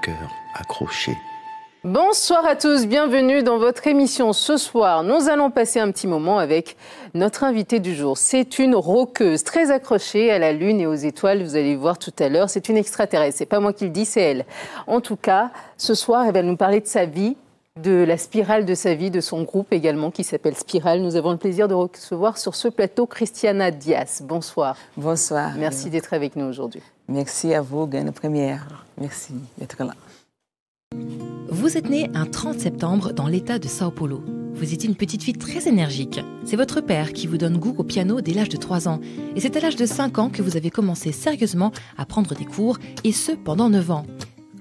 cœur accroché. Bonsoir à tous, bienvenue dans votre émission. Ce soir, nous allons passer un petit moment avec notre invitée du jour. C'est une rockeuse très accrochée à la lune et aux étoiles, vous allez voir tout à l'heure. C'est une extraterrestre, c'est pas moi qui le dis, c'est elle. En tout cas, ce soir, elle va nous parler de sa vie, de la spirale de sa vie, de son groupe également qui s'appelle Spirale. Nous avons le plaisir de recevoir sur ce plateau Christiana Dias. Bonsoir. Bonsoir. Merci d'être avec nous aujourd'hui. Merci à vous, Gaine Première. Merci d'être là. Vous êtes née un 30 septembre dans l'état de Sao Paulo. Vous étiez une petite fille très énergique. C'est votre père qui vous donne goût au piano dès l'âge de 3 ans. Et c'est à l'âge de 5 ans que vous avez commencé sérieusement à prendre des cours, et ce pendant 9 ans.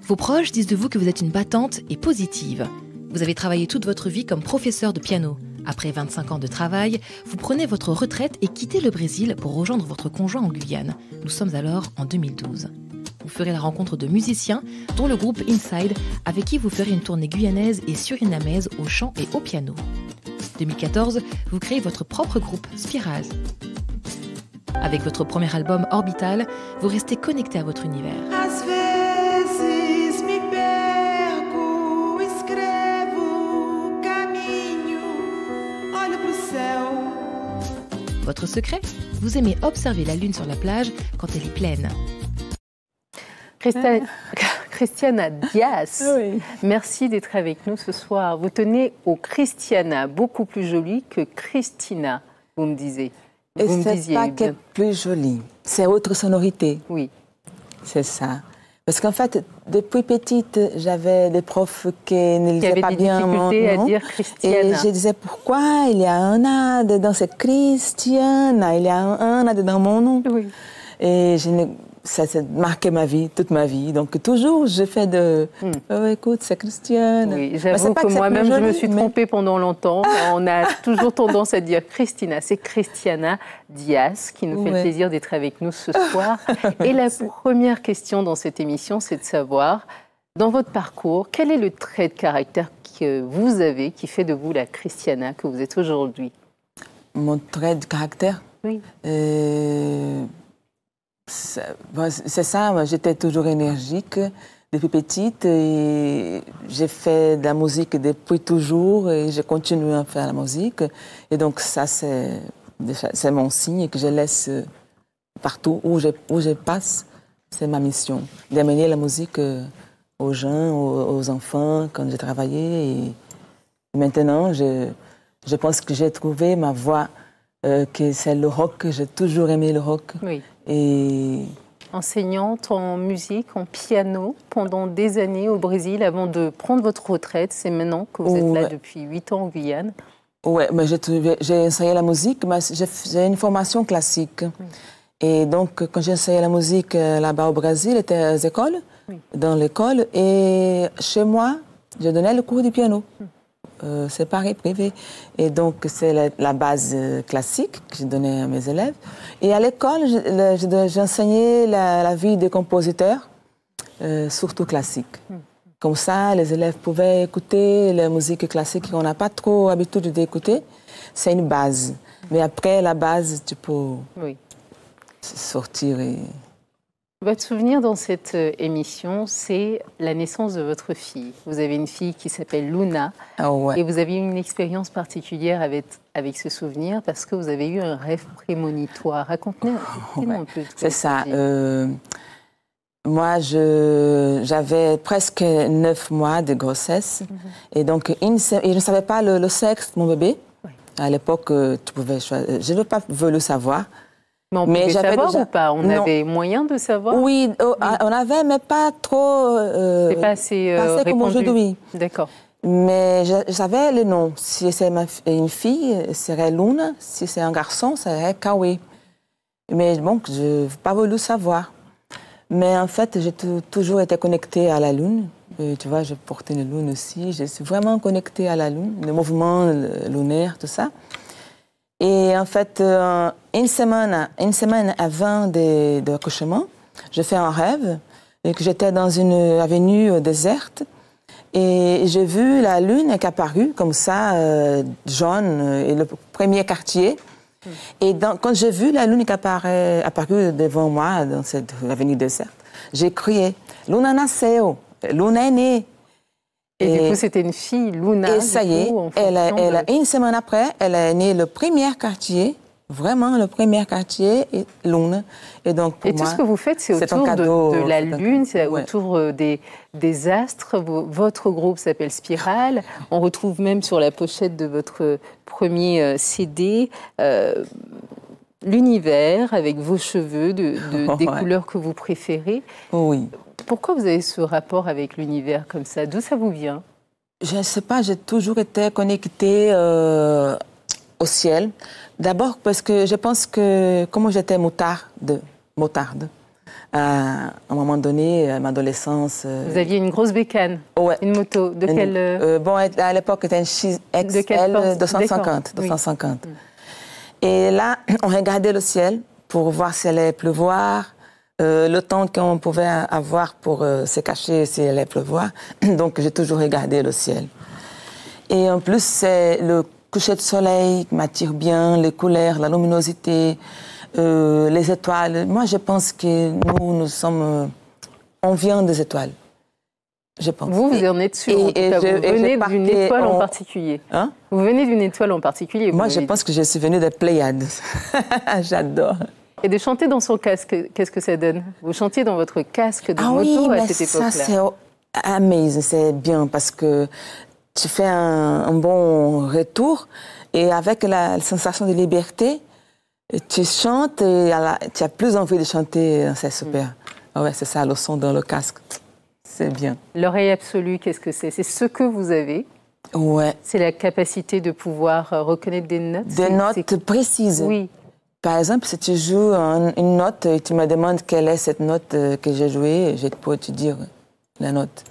Vos proches disent de vous que vous êtes une battante et positive. Vous avez travaillé toute votre vie comme professeur de piano. Après 25 ans de travail, vous prenez votre retraite et quittez le Brésil pour rejoindre votre conjoint en Guyane. Nous sommes alors en 2012. Vous ferez la rencontre de musiciens, dont le groupe Inside, avec qui vous ferez une tournée guyanaise et surinamaise au chant et au piano. 2014, vous créez votre propre groupe, Spirale. Avec votre premier album Orbital, vous restez connecté à votre univers. Votre secret? Vous aimez observer la lune sur la plage quand elle est pleine. Christiana Dias, oui. Merci d'être avec nous ce soir. Vous tenez au Christiana, beaucoup plus joli que Christina, vous me disiez. Et c'est pas qu'elle est plus jolie, c'est autre sonorité. Oui. C'est ça. Parce qu'en fait, depuis petite, j'avais des profs qui ne lisaient pas bien mon nom. À dire Christiana. Et je disais pourquoi il y a un A dedans cette Christiana, il y a un A dedans mon nom. Oui. Et ça s'est marqué ma vie, toute ma vie. Donc toujours, je fais de... Oh, écoute, c'est Christiane. Oui, j'avoue que moi-même, je me suis trompée pendant longtemps. On a toujours tendance à dire Christina. C'est Christiana Dias qui nous fait le plaisir d'être avec nous ce soir. Et la première question dans cette émission, c'est de savoir, dans votre parcours, quel est le trait de caractère que vous avez qui fait de vous la Christiana que vous êtes aujourd'hui? Mon trait de caractère? Oui. C'est ça, moi, j'étais toujours énergique depuis petite et j'ai fait de la musique depuis toujours et j'ai continué à faire la musique. Et donc ça, c'est mon signe que je laisse partout où je passe. C'est ma mission, d'amener la musique aux gens, aux enfants, quand j'ai travaillé. Et maintenant, je pense que j'ai trouvé ma voie, que c'est le rock. J'ai toujours aimé le rock. Oui. Et... Enseignante en musique, en piano, pendant des années au Brésil, avant de prendre votre retraite. C'est maintenant que vous êtes là depuis 8 ans en Guyane. Oui, mais j'ai enseigné la musique, mais j'ai une formation classique. Oui. Et donc, quand j'ai enseigné la musique là-bas au Brésil, j'étais aux écoles, dans l'école. Et chez moi, je donnais le cours du piano. Séparé, privé. Et donc, c'est la base classique que je donnais à mes élèves. Et à l'école, j'enseignais la vie des compositeurs, surtout classique. Comme ça, les élèves pouvaient écouter la musique classique qu'on n'a pas trop l'habitude d'écouter. C'est une base. Mais après la base, tu peux sortir et... Votre souvenir dans cette émission, c'est la naissance de votre fille. Vous avez une fille qui s'appelle Luna. Et vous avez eu une expérience particulière avec ce souvenir parce que vous avez eu un rêve prémonitoire. Racontez-nous un peu. C'est ça. Moi, j'avais presque 9 mois de grossesse. Et donc, je ne savais pas le sexe de mon bébé. À l'époque, tu pouvais choisir. Je n'ai pas voulu savoir. Mais on pouvait savoir ou pas? On avait moyen de savoir? Oui, on avait, mais pas trop... c'est pas assez comme aujourd'hui. D'accord. Mais je savais le nom. Si c'est une fille, ce serait Luna. Si c'est un garçon, ce serait Kawe. Mais bon, je n'ai pas voulu savoir. Mais en fait, j'ai toujours été connectée à la lune. Et, tu vois, je portais une lune aussi. Je suis vraiment connectée à la lune, le mouvement lunaire, tout ça. Et en fait, une semaine avant de l'accouchement, j'ai fait un rêve et que j'étais dans une avenue déserte et j'ai vu la lune qui est apparue comme ça, jaune, et le premier quartier. Et quand j'ai vu la lune qui est apparue devant moi dans cette avenue déserte, j'ai crié « Luna nasceu ». Luna est née. Et du coup, c'était une fille, Luna. Et ça y est, une semaine après, elle est née le premier quartier, vraiment le premier quartier, et Luna. Et donc, pour moi, tout ce que vous faites, c'est autour de la Lune, c'est autour des astres. Votre groupe s'appelle Spirale. On retrouve même sur la pochette de votre premier CD l'univers avec vos cheveux, des couleurs que vous préférez. Oui. Pourquoi vous avez ce rapport avec l'univers comme ça? D'où ça vous vient? Je ne sais pas, j'ai toujours été connectée au ciel. D'abord parce que je pense que, comme j'étais motarde, à un moment donné, à ma adolescence... Vous aviez une grosse bécane, ouais. Une moto. De quelle... bon, à l'époque, c'était une XL 250. Oui. Et là, on regardait le ciel pour voir s'il allait pleuvoir, le temps qu'on pouvait avoir pour se cacher s'il allait pleuvoir. Donc, j'ai toujours regardé le ciel. Et en plus, c'est le coucher de soleil qui m'attire bien, les couleurs, la luminosité, les étoiles. Moi, je pense que nous sommes... on vient des étoiles. Je pense. Vous en êtes sûr. Vous venez d'une étoile en particulier. Hein? Vous venez d'une étoile en particulier. Moi, je pense que je suis venue des Pléiades. J'adore. Et de chanter dans son casque, qu'est-ce que ça donne? Vous chantiez dans votre casque de moto à cette époque-là. Ça, c'est amazing, c'est bien parce que tu fais un bon retour et avec la sensation de liberté, tu chantes et tu as plus envie de chanter, c'est super. Ouais, c'est ça, le son dans le casque. C'est bien. L'oreille absolue, qu'est-ce que c'est? C'est ce que vous avez. Ouais. C'est la capacité de pouvoir reconnaître des notes. Des notes précises. Oui. Par exemple, si tu joues une note et tu me demandes quelle est cette note que j'ai jouée, je peux te dire la note.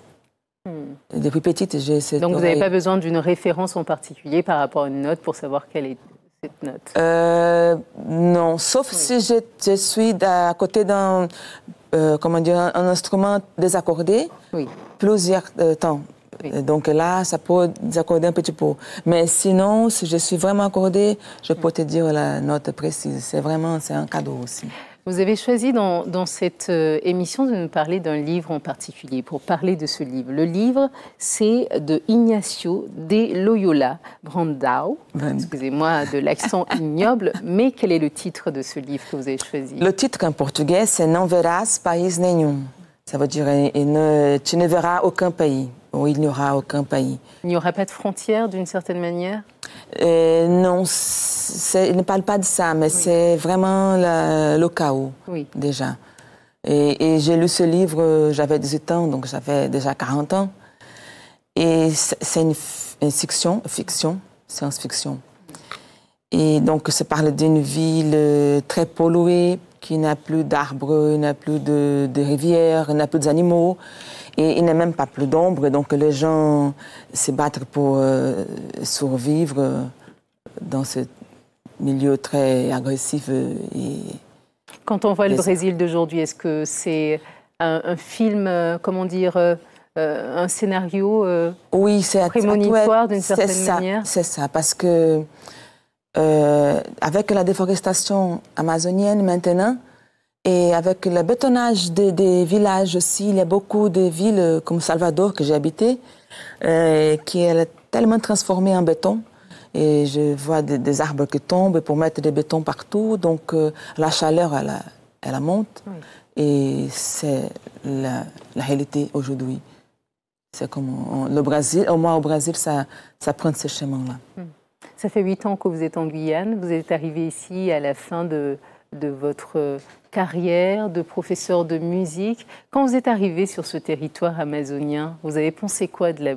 Depuis petite, j'ai cette Donc oreille. vous n'avez pas besoin d'une référence en particulier par rapport à une note pour savoir quelle est cette note? Non, sauf si je suis à côté d'un un instrument désaccordé plusieurs temps. Oui. Donc là, ça peut désaccorder un petit peu. Mais sinon, si je suis vraiment accordée, je peux te dire la note précise. C'est un cadeau aussi. Vous avez choisi dans cette émission de nous parler d'un livre en particulier, pour parler de ce livre. Le livre, c'est de Ignacio de Loyola Brandão. Excusez-moi de l'accent ignoble, mais quel est le titre de ce livre que vous avez choisi? Le titre en portugais, c'est Não verás país nenhum. Ça veut dire tu ne verras aucun pays, ou il n'y aura aucun pays. Il n'y aura pas de frontières d'une certaine manière? Non, il ne parle pas de ça, mais c'est vraiment le chaos, déjà. Et j'ai lu ce livre, j'avais 18 ans, donc j'avais déjà 40 ans. Et c'est une fiction, science-fiction. Et donc, ça parle d'une ville très polluée, qui n'a plus d'arbres, n'a plus de rivières, n'a plus d'animaux. Et il n'y a même pas plus d'ombre, donc les gens se battent pour survivre dans ce milieu très agressif. Quand on voit le Brésil d'aujourd'hui, est-ce que c'est un film, comment dire, un scénario prémonitoire d'une certaine manière? C'est ça, parce que avec la déforestation amazonienne maintenant, et avec le bétonnage des villages aussi, il y a beaucoup de villes comme Salvador, que j'ai habité, qui est tellement transformée en béton. Et je vois des arbres qui tombent pour mettre des bétons partout. Donc la chaleur, elle monte. Et c'est la réalité aujourd'hui. C'est comme le Brésil, au moins au Brésil, ça prend ce chemin-là. Ça fait 8 ans que vous êtes en Guyane. Vous êtes arrivé ici à la fin de votre carrière de professeur de musique. Quand vous êtes arrivé sur ce territoire amazonien, vous avez pensé quoi de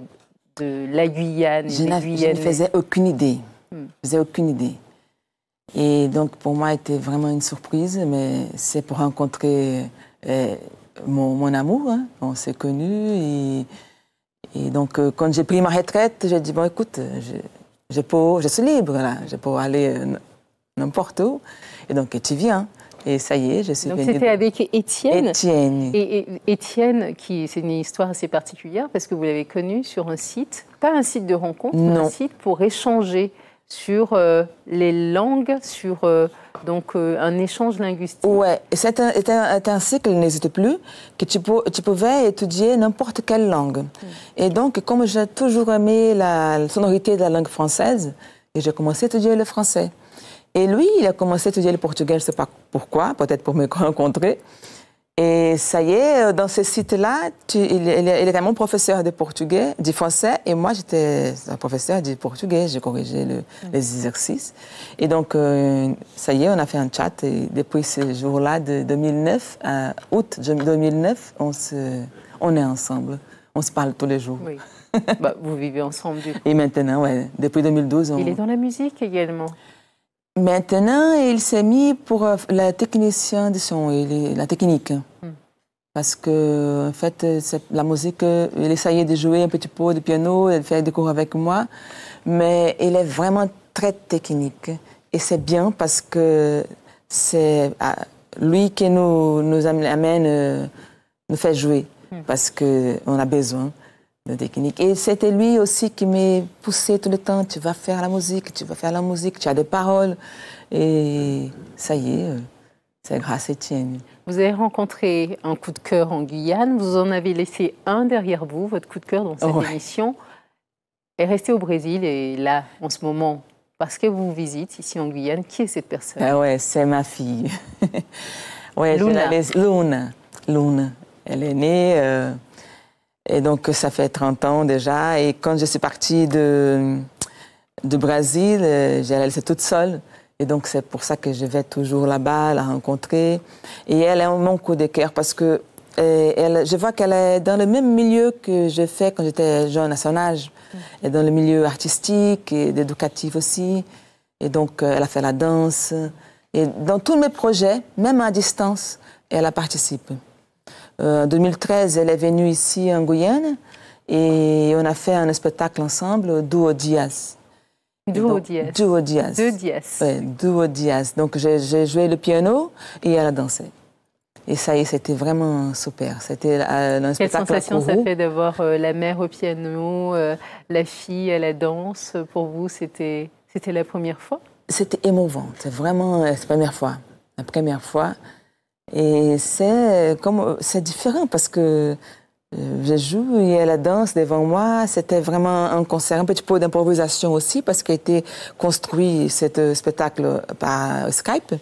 la Guyane? Je ne faisais aucune idée. Et donc, pour moi, c'était vraiment une surprise, mais c'est pour rencontrer mon amour. Hein. On s'est connus. Et donc, quand j'ai pris ma retraite, j'ai dit, bon, écoute, je suis libre, là. Je peux aller n'importe où. Et donc, tu viens. Et ça y est, je suis venue. Donc, c'était avec Étienne. Et Étienne, c'est une histoire assez particulière parce que vous l'avez connu sur un site, pas un site de rencontre, non. Un site pour échanger sur les langues, sur un échange linguistique. Oui, c'était un cycle, n'hésite plus, que tu pouvais étudier n'importe quelle langue. Et donc, comme j'ai toujours aimé la sonorité de la langue française, j'ai commencé à étudier le français. Et lui, il a commencé à étudier le portugais, je ne sais pas pourquoi, peut-être pour me rencontrer. Et ça y est, dans ce site-là, il était mon professeur de portugais, du français, et moi, j'étais un professeur du portugais. J'ai corrigé les exercices. Et donc, ça y est, on a fait un chat. Et depuis ce jour-là, de 2009 à août 2009, on est ensemble. On se parle tous les jours. Oui. Vous vivez ensemble, du coup. Et maintenant, ouais, depuis 2012... Il est dans la musique également. Maintenant, il s'est mis pour la technicien de son, la technique. Parce que, en fait, la musique, il essayait de jouer un petit peu de piano, de faire des cours avec moi, mais il est vraiment très technique. Et c'est bien parce que c'est lui qui nous amène, nous fait jouer, parce qu'on a besoin de technique. Et c'était lui aussi qui m'a poussé tout le temps. Tu vas faire la musique, tu as des paroles. Et ça y est, c'est grâce à Étienne. Vous avez rencontré un coup de cœur en Guyane. Vous en avez laissé un derrière vous, votre coup de cœur dans cette émission. Est resté au Brésil et là, en ce moment, parce que vous visitez ici en Guyane, qui est cette personne? Ah ouais, c'est ma fille. Luna. Elle est née... Et donc, ça fait 30 ans déjà. Et quand je suis partie de Brésil, j'ai laissé toute seule. Et donc, c'est pour ça que je vais toujours là-bas, la rencontrer. Et elle est mon coup de cœur parce que je vois qu'elle est dans le même milieu que j'ai fait quand j'étais jeune à son âge. Elle est dans le milieu artistique et éducatif aussi. Et donc, elle a fait la danse. Et dans tous mes projets, même à distance, elle a participé. En 2013, elle est venue ici en Guyane et on a fait un spectacle ensemble, Duo Diaz. Duo Diaz. Duo Diaz. Deux Diaz. Oui, Duo Diaz. Donc j'ai joué le piano et elle a dansé. Et ça y est, c'était vraiment super. C'était un spectacle. Quelle sensation ça fait d'avoir la mère au piano, la fille à la danse? Pour vous, c'était la première fois? C'était émouvant. C'est vraiment la première fois. La première fois. Et c'est différent parce que je joue et elle danse devant moi. C'était vraiment un concert, un petit peu d'improvisation aussi parce qu'il a été construit, ce spectacle, par Skype.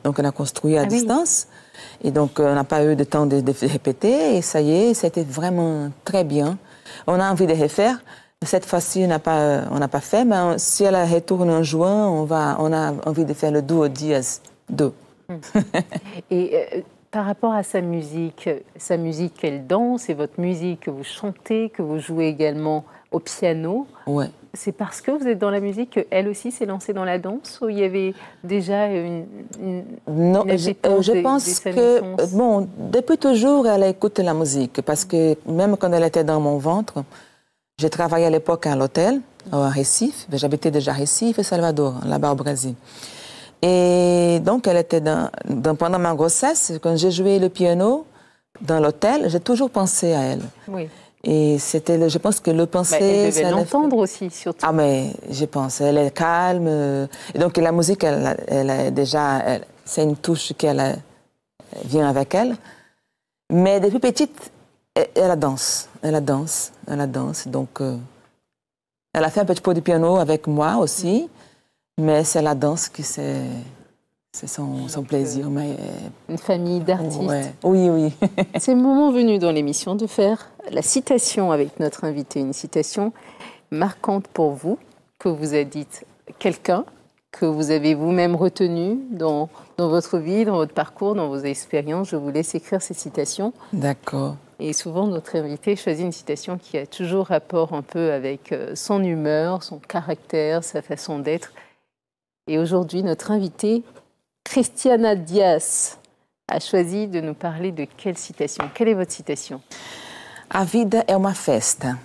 Donc, on a construit à distance. Oui. Et donc, on n'a pas eu de temps de répéter. Et ça y est, c'était vraiment très bien. On a envie de refaire. Cette fois-ci, on n'a pas fait. Mais si elle retourne en juin, on a envie de faire le Duo Diaz 2. Et par rapport à sa musique qu'elle danse et votre musique que vous chantez, que vous jouez également au piano, c'est parce que vous êtes dans la musique qu'elle aussi s'est lancée dans la danse ou il y avait déjà non, je pense que, bon, depuis toujours, elle écoute la musique parce que même quand elle était dans mon ventre, j'ai travaillé à l'époque à l'hôtel, à Recife, j'habitais déjà à Recife et Salvador, là-bas au Brésil. Et donc, elle était pendant ma grossesse, quand j'ai joué le piano dans l'hôtel, j'ai toujours pensé à elle. Oui. Et je pense que le penser... elle devait l'entendre aussi, surtout. Ah, mais je pense, elle est calme. Et donc, la musique, elle est déjà... c'est une touche qu'elle vient avec elle. Mais depuis petite, elle danse. Donc, elle a fait un petit peu de piano avec moi aussi. Mais c'est la danse qui c'est son plaisir. Mais... Une famille d'artistes. Ouais. Oui. C'est le moment venu dans l'émission de faire la citation avec notre invité. Une citation marquante pour vous, que vous a dite quelqu'un, que vous avez vous-même retenu dans votre vie, dans votre parcours, dans vos expériences. Je vous laisse écrire ces citations. D'accord. Et souvent, notre invité choisit une citation qui a toujours rapport un peu avec son humeur, son caractère, sa façon d'être. Et aujourd'hui, notre invitée, Cristiana Dias, a choisi de nous parler de quelle citation? Quelle est votre citation? A vida é uma festa.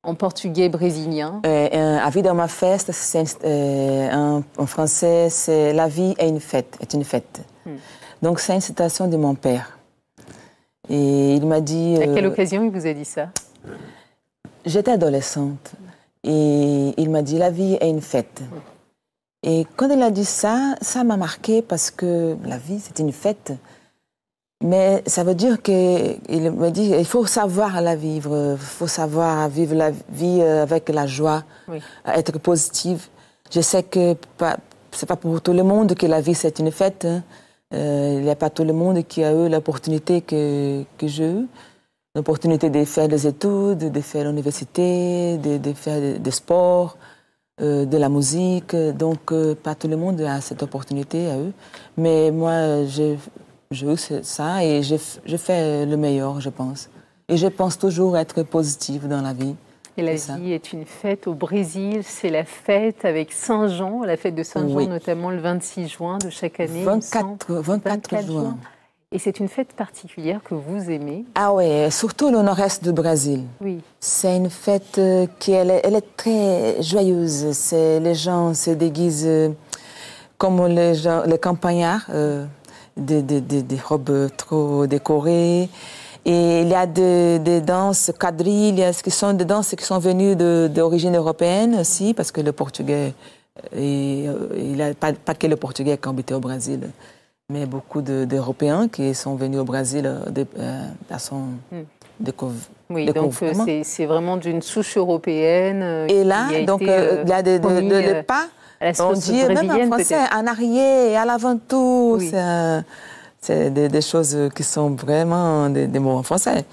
En portugais brésilien. A vida é uma festa, en français, c'est la vie est une fête. Donc, c'est une citation de mon père. Et il m'a dit... À quelle occasion il vous a dit ça? J'étais adolescente. Et il m'a dit, la vie est une fête. Et quand il a dit ça, ça m'a marqué parce que la vie, c'est une fête. Mais ça veut dire qu'il me dit, il faut savoir la vivre, il faut savoir vivre la vie avec la joie, être positive. Je sais que c'est pas pour tout le monde que la vie, c'est une fête. Hein. Il n'y a pas tout le monde qui a eu l'opportunité que j'ai eue. L'opportunité de faire des études, de faire l'université, de faire des sports, de la musique. Donc, pas tout le monde a cette opportunité à eux. Mais moi, j'ai eu ça et je fais le meilleur, je pense. Et je pense toujours être positive dans la vie. Et la vie est une fête au Brésil. C'est la fête avec Saint-Jean, la fête de Saint-Jean, notamment le 26 juin de chaque année. 24 juin. Et c'est une fête particulière que vous aimez. Ah oui, surtout le nord-est du Brésil. Oui. C'est une fête qui elle est très joyeuse. Les gens se déguisent comme les campagnards, des robes trop décorées. Et il y a des danses quadrilles, qui sont des danses qui sont venues d'origine européenne aussi, parce que le portugais, il n'y a pas que le portugais qui habitait au Brésil, mais beaucoup d'Européens qui sont venus au Brésil à son découvrement. Oui, donc c'est vraiment d'une souche européenne. Et là, donc, il y a des pas, on dit même en français, en arrière et à l'avant tout. Oui. C'est des choses qui sont vraiment des mots en français.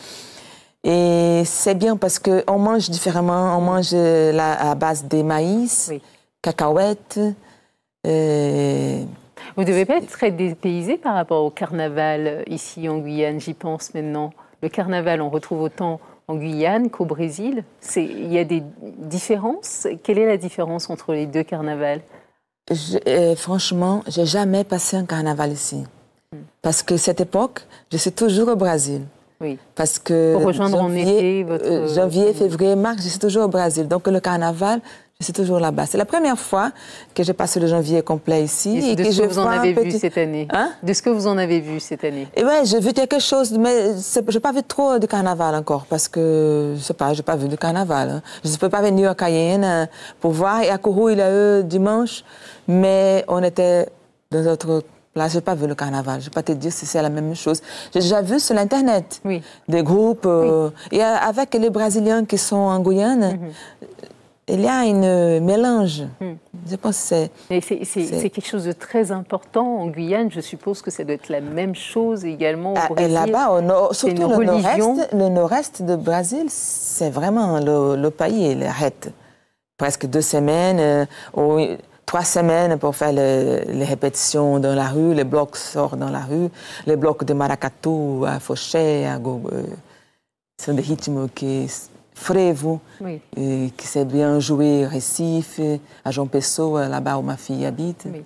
Et c'est bien parce qu'on mange différemment. On mange à base de maïs, cacahuètes. Vous ne devez pas être très dépaysé par rapport au carnaval ici en Guyane, j'y pense maintenant. Le carnaval, on retrouve autant en Guyane qu'au Brésil. Il y a des différences. Quelle est la différence entre les deux carnavals? Franchement, je n'ai jamais passé un carnaval ici. Parce que cette époque, je suis toujours au Brésil. Oui. Parce que pour rejoindre en été janvier, février, mars, je suis toujours au Brésil. Donc le carnaval, je suis toujours là-bas. C'est la première fois que je passe le janvier complet ici. Et de ce que vous en avez vu cette année? De ce que vous en avez vu cette année? Et ouais, j'ai vu quelque chose, mais je n'ai pas vu trop de carnaval encore, parce que, je ne sais pas, je n'ai pas vu de carnaval. Hein. Je ne peux pas venir à Cayenne pour voir. Et à Kourou, il y a eu dimanche, mais on était dans notre place. Je n'ai pas vu le carnaval. Je ne vais pas te dire si c'est la même chose. J'ai déjà vu sur l'Internet des groupes. Et avec les Brésiliens qui sont en Guyane, il y a un mélange. Je pense que c'est quelque chose de très important en Guyane. Je suppose que ça doit être la même chose également au Brésil. Et là-bas, surtout le nord-est du Brésil, c'est vraiment le pays. Il arrête presque 2 semaines, 3 semaines pour faire les répétitions dans la rue. Les blocs sortent dans la rue. Les blocs de maracatu, à Fauché, à Gogo, sont des rythmes qui... Frevo, qui s'est bien joué Recife, à João Pessoa, là-bas où ma fille habite. Oui.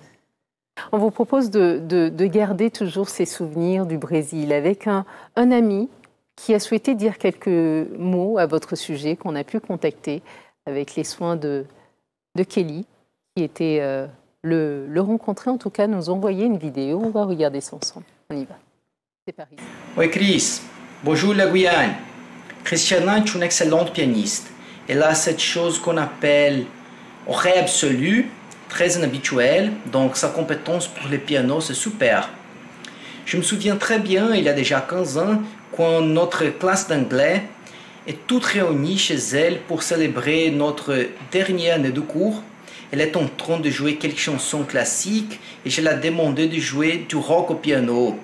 On vous propose de garder toujours ces souvenirs du Brésil avec un ami qui a souhaité dire quelques mots à votre sujet, qu'on a pu contacter avec les soins de Kelly, qui était le rencontrer, en tout cas nous envoyer une vidéo. On va regarder ça ensemble. On y va. C'est Paris. Oi Chris, bonjour la Guyane. Christiana est une excellente pianiste. Elle a cette chose qu'on appelle oreille absolue, très inhabituelle, donc sa compétence pour le piano, c'est super. Je me souviens très bien, il y a déjà 15 ans, quand notre classe d'anglais est toute réunie chez elle pour célébrer notre dernière année de cours. Elle est en train de jouer quelques chansons classiques et je l'ai demandé de jouer du rock au piano.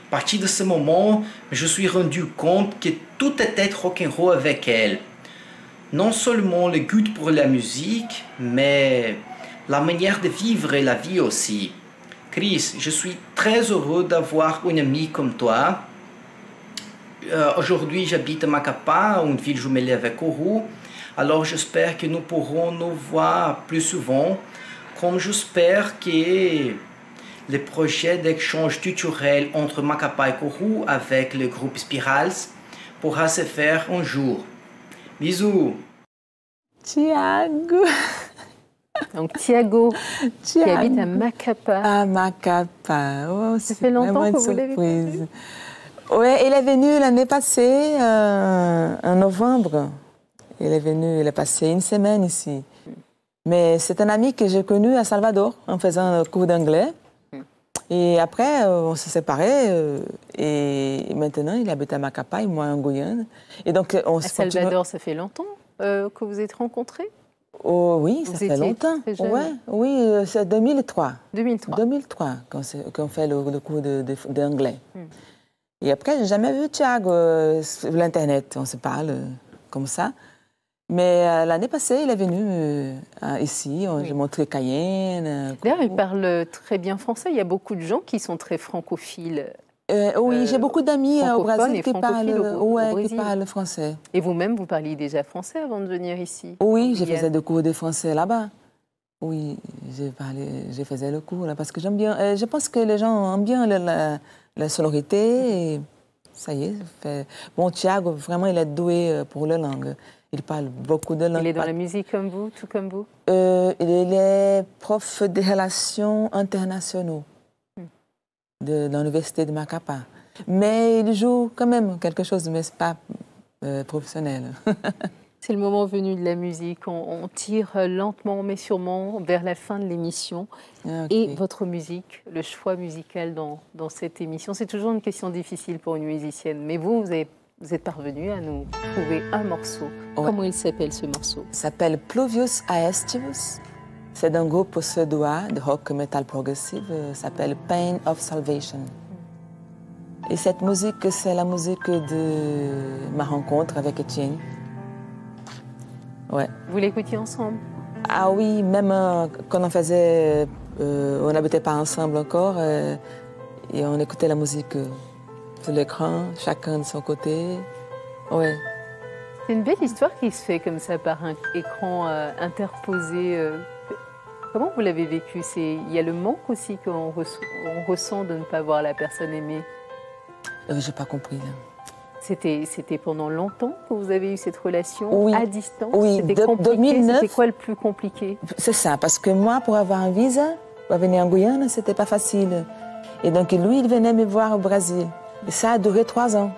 À partir de ce moment, je me suis rendu compte que tout était rock'n'roll avec elle. Non seulement le goût pour la musique, mais la manière de vivre la vie aussi. Chris, je suis très heureux d'avoir une amie comme toi. Aujourd'hui, j'habite à Macapá, une ville jumelée avec Kourou. Alors j'espère que nous pourrons nous voir plus souvent, comme j'espère que le projet d'échange culturel entre Macapá et Kourou avec le groupe Spirals pourra se faire un jour. Bisous. Tiago. Donc Tiago, qui habite à Macapá. À Macapá. Oh, ça fait longtemps que vous l'avez vu. Oui, il est venu l'année passée, en novembre. Il est venu, il a passé une semaine ici. Mais c'est un ami que j'ai connu à Salvador en faisant un cours d'anglais. Et après, on s'est séparés et maintenant, il habite à Macapá et moi en Guyane. Et donc, à Salvador, ça fait longtemps que vous êtes rencontrés? Oh, oui, ça fait longtemps. Ouais, oui, c'est 2003. 2003 qu'on fait le cours d'anglais. Et après, j'ai jamais vu Thiago sur l'Internet. On se parle comme ça. Mais l'année passée, il est venu ici. J'ai montré Cayenne. D'ailleurs, il parle très bien français. Il y a beaucoup de gens qui sont très francophiles. Oui, j'ai beaucoup d'amis au Brésil qui parlent français. Et vous-même, vous parliez déjà français avant de venir ici? Oui, je faisais des cours de français là-bas. Oui, je faisais le cours là parce que j'aime bien. Je pense que les gens aiment bien la sonorité. Et ça y est. Bon, Thiago, vraiment, il est doué pour la langue. Il parle beaucoup de langues. Il est dans la musique comme vous, tout comme vous? Il est prof de relations internationales de l'université de Macapá. Mais il joue quand même quelque chose, mais ce n'est pas professionnel. C'est le moment venu de la musique. On tire lentement mais sûrement vers la fin de l'émission. Okay. Et votre musique, le choix musical dans cette émission, c'est toujours une question difficile pour une musicienne. Mais vous êtes parvenu à nous trouver un morceau. Ouais. Comment il s'appelle ce morceau? Il s'appelle Pluvius Aestivus. C'est d'un groupe suédois de rock metal progressif. S'appelle Pain of Salvation. Et cette musique, c'est la musique de ma rencontre avec Étienne. Ouais. Vous l'écoutiez ensemble? Ah oui, même quand on faisait... on n'habitait pas ensemble encore. Et on écoutait la musique sur l'écran, chacun de son côté. Ouais. C'est une belle histoire qui se fait comme ça par un écran interposé. Comment vous l'avez vécu? Il y a le manque aussi qu'on ressent de ne pas voir la personne aimée. Je n'ai pas compris. C'était pendant longtemps que vous avez eu cette relation à distance? Oui, c'était compliqué. 2009. C'était quoi le plus compliqué? C'est ça, parce que moi, pour avoir un visa, pour venir en Guyane, c'était pas facile. Et donc lui, il venait me voir au Brésil. Et ça a duré 3 ans.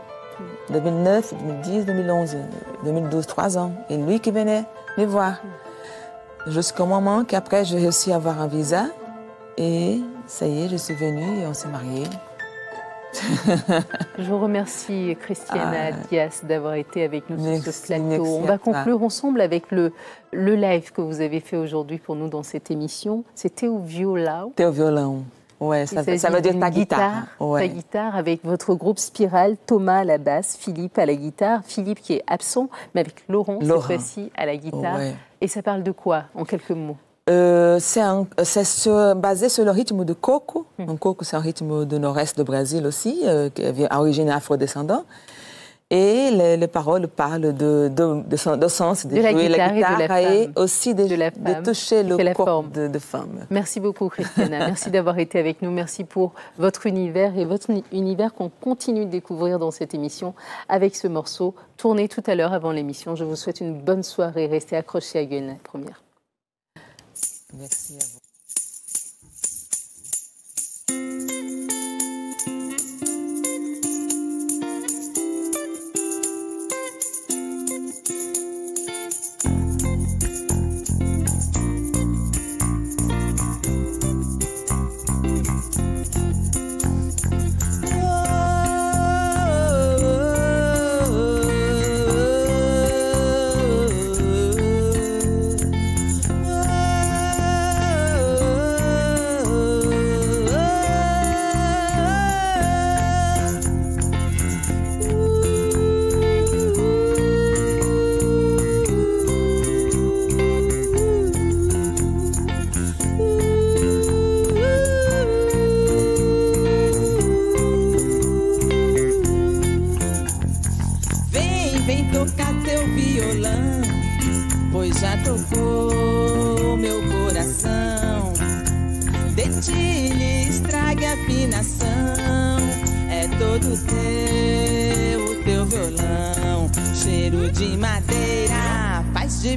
2009, 2010, 2011, 2012, 3 ans. Et lui qui venait me voir. Jusqu'au moment qu'après, j'ai réussi à avoir un visa. Et ça y est, je suis venue et on s'est mariés. Je vous remercie, Christiana Dias, d'avoir été avec nous sur ce plateau. On va conclure ensemble avec le live que vous avez fait aujourd'hui pour nous dans cette émission. C'était au violon. C'était au violon. Ouais, ça veut dire ta guitare. Ta guitare avec votre groupe Spiral, Thomas à la basse, Philippe à la guitare, Philippe qui est absent, mais avec Laurent cette fois-ci à la guitare. Ouais. Et ça parle de quoi, en quelques mots? C'est basé sur le rythme de coco. Un coco, c'est un rythme du nord-est du Brésil aussi, qui est à origine afro-descendant. Et les paroles parlent de sens, de jouer la guitare et aussi de toucher le corps de femme. Merci beaucoup, Christiana. Merci d'avoir été avec nous. Merci pour votre univers et votre univers qu'on continue de découvrir dans cette émission avec ce morceau tourné tout à l'heure avant l'émission. Je vous souhaite une bonne soirée. Restez accrochés à Guyane la première. Merci à vous.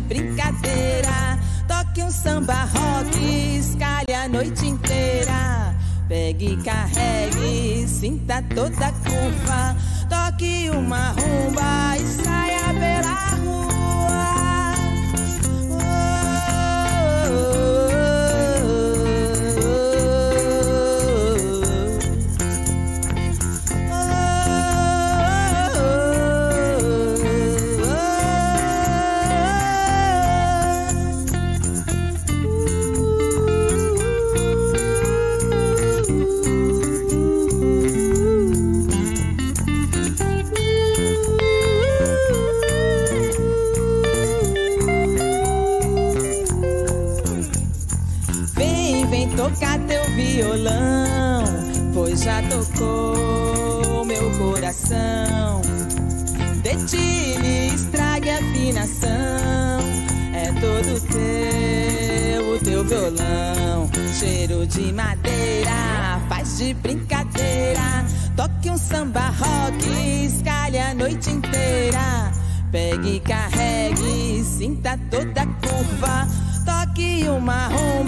Brincadeira, toque um samba rock, escalhe a noite inteira. Pegue e carregue, sinta toda a curva. Toque uma rumba e saia pela rua. violão, pois já tocou meu coração. Detine, estrague a afinação. É todo teu, o teu violão. Cheiro de madeira, faz de brincadeira. Toque um samba rock, escalhe a noite inteira. Pegue e carregue, sinta toda a curva. Toque uma rumba